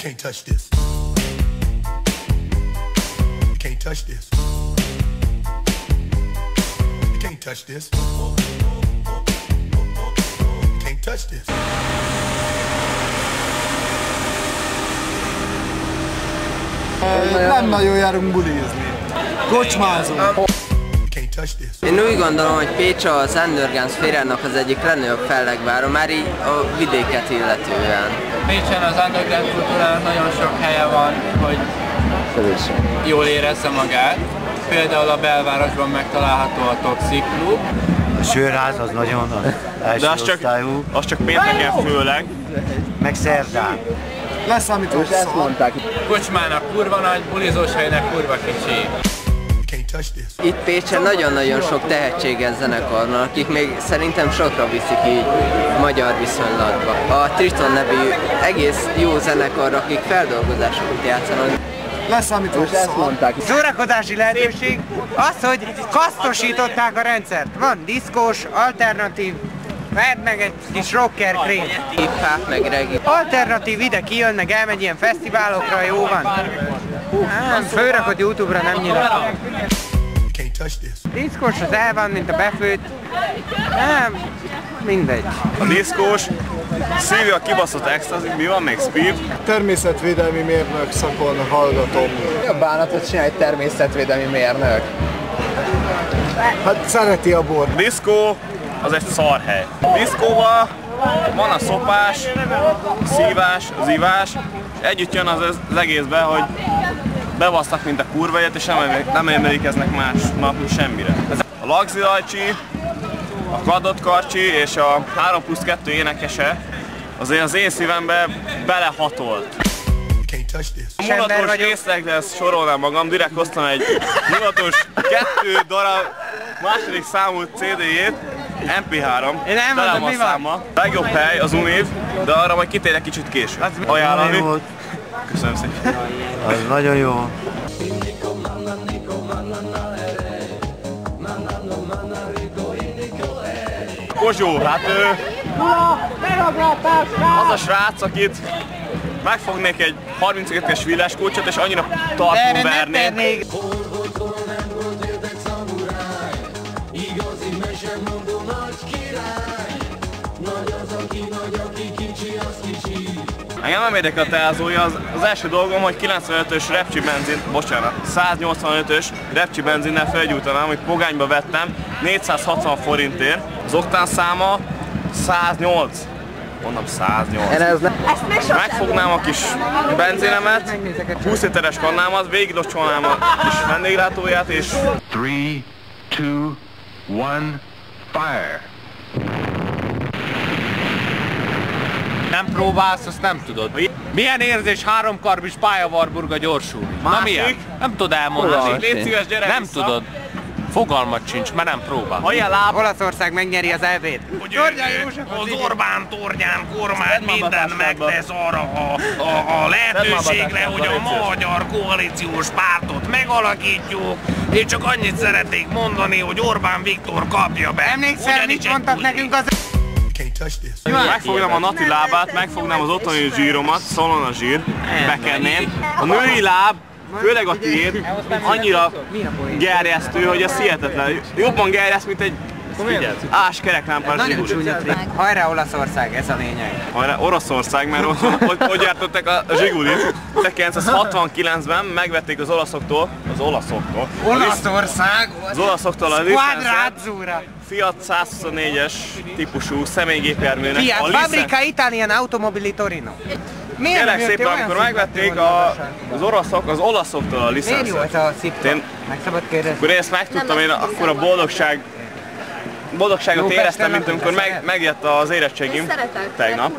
can't touch this. You can't touch this. You can't touch this. You can't touch this. Nem nagyon járunk bulizni. Kocsmázunk. Én úgy gondolom, hogy Pécs az Underground szférának az egyik legnagyobb fellegvára, már így a vidéket illetően. Pécsen az underground kultúrának nagyon sok helye van, hogy jól érezze magát. Például a belvárosban megtalálható a Toxic Club. A sörház az nagyon első osztályú. Az csak pénteken főleg. Meg szerdán. Leszámítva ezt mondták. Kocsmának kurva nagy, bulizós helynek kurva kicsi. Itt Pécsen nagyon-nagyon sok tehetséges zenekar van, akik még szerintem sokra viszik így magyar viszonylatba. A Triton nevű egész jó zenekar, akik feldolgozásokat játszanak. Leszámítva ezt mondták. Szórakozási lehetőség az, hogy kasztosították a rendszert. Van diszkós, alternatív, meg egy kis rocker krém. Hip-hop, meg reggae. Alternatív ide kijön, meg elmegy ilyen fesztiválokra, jó van. Nem, fölrakod YouTube-ra, nem nyilatkozik. Diszkós az el van, mint a befőtt. Nem, mindegy. A diszkós szívja a kibaszott ecstasy, mi van még speed? Természetvédelmi mérnök szakon hallgatom. Mi a bánatot csinál egy természetvédelmi mérnök? Hát szereti a bor. Diszkó az egy szarhely. Diszkóval van a szopás, szívás, az ivás, és együtt jön az egészbe, hogy bebasztak, mint a kurva egyet, és nem emlékeznek másnap semmire. A Lagzi Lajcsi, a Kadott Karcsi és a 3+2 énekese azért az én szívembe belehatolt. A mulatos részlegre sorolnám magam, direkt hoztam egy mulatos 2 darab második számú CD-jét, MP3, telem a számmal. A legjobb hely az Univ, de arra majd kitérek kicsit később. Ajánlani. Köszönöm szépen. Az nagyon jó. Kozsó, hát az a srác, akit megfognék egy 32-es villáskulcsot, és annyira tartón vernék. Engem nem érdekel a teázója, az első dolgom, hogy 95-ös repcsi benzin, bocsánat, 185-ös repcsi benzinnel felgyújtanám, amit pogányba vettem, 460 forintért, az oktán száma 108. Mondom 108. Megfognám a kis benzinemet, 20 literes kannámat, végiglocsolnám a kis vendéglátóját és... 3, 2, 1, fire! Nem próbálsz, azt nem tudod. Milyen érzés 3 karbis pályavarburga gyorsulni? Na milyen? Nem tudod elmondani. Légy szíves, gyere nem vissza. tudod. Fogalmat sincs, mert nem próbál. Olaszország megnyeri az EB-t. Az Orbán tornyán kormány mindent megtesz arra a lehetőségre, hogy a magyar koalíciós pártot megalakítjuk, és csak annyit szeretnék mondani, hogy Orbán Viktor kapja be. Emlékszel, mit mondtak nekünk az... Megfognám a Nati lábát, megfognám az otthoni zsíromat, szalon a zsír, bekenném. A női láb, főleg a tiéd, annyira gerjesztő, hogy ez hihetetlen. Jobban gerjeszt, mint egy áskereklámpás zsiguli. Hajrá Olaszország, ez a lényeg. Hajrá Oroszország, mert hogy gyártották a zsigulit. 1969-ben megvették az olaszoktól, Olaszország? Az olaszoktól a licencet. Fiat 124-es típusú személygépjárműnek Fiat, Fabbrica Italian Automobili Torino. Kérlek szépen, amikor megvették az olaszoktól a licencet. Miért volt a szipta? Meg szabad kérdezni. Akkor én ezt megtudtam, én akkor a boldogságot éreztem, mint amikor megjött az érettségim tegnap.